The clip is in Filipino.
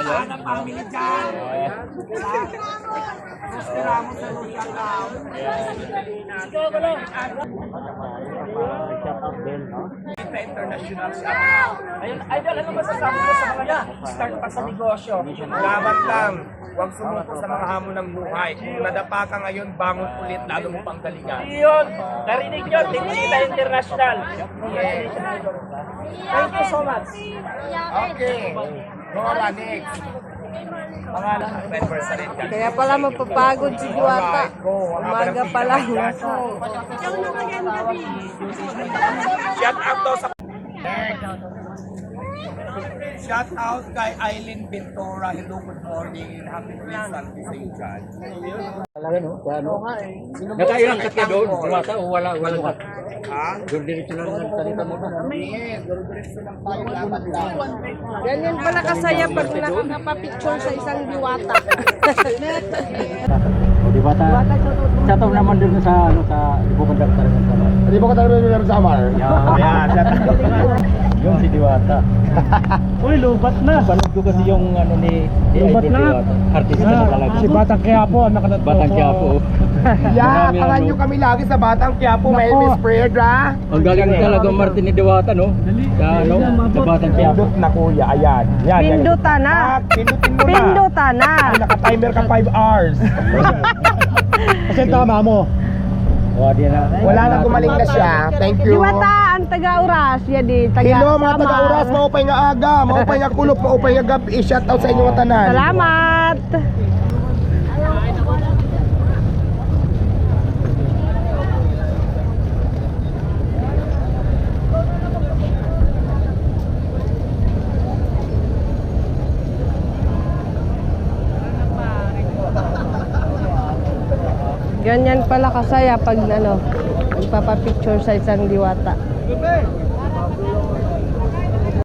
lahat ng family dyan. Ramos sa social out. International shout. Ayun, idol, ano masasabi mo sa mga start pa sa negosyo? Laban lang. Huwag sumuko sa mga hamon ng buhay. Kung nadapa ka ngayon, bangon ulit, lalo mo pang galingan. Yun! Narinig nyo, Tinsita International. Yes. Thank you so much. Okay. Nora, next. Pangalan, anniversary. Kaya pala mapapagod si Diwata. Umaga pa lang. Shout out daw sa... Shout out kay Eileen Ventura. Hello, good morning. Happy Christmas sa iyo dyan. Talaga no? Ano? Nakailang ka doon? Diwata o wala ka? Ha? Doon diretso lang ang salita mo ba? Yes, diretso lang tayo. Laban lang. Ganyan pala kasaya pag nakakapapicture sa isang Diwata. O Diwata, shout out naman doon sa Libukan Daktar ng Samar. Libukan Daktar ng Samar? Yan, shout out. Yung si Diwata. Uy, lubat na. Panood ko kasi yung ni Lubat na. Diwata. Artista na talaga. Si Batang Quiapo, nakanato. Batang Quiapo. Yeah, kalan nyo kami lagi sa Batang Quiapo. May Miss Predra. Ang galing talaga Martin ni Diwata, no? Sa Batang Quiapo. Pindot na kuya, ayan. Yan, Pinduta na. Pindutin mo na. Pinduta na. Ay, naka-timer ka 5 hours. Kasi tama mo. Wala na, gumaling na siya. Thank you. Diwata, ang taga-uras. Yan di, Hello mga Samar. taga-uras, maupay nga aga, maupay nga kulop, maupay nga gabi. Shout out sa inyo mga tanan. Salamat. Ganyan pala kasaya pag magpapapicture sa isang Diwata.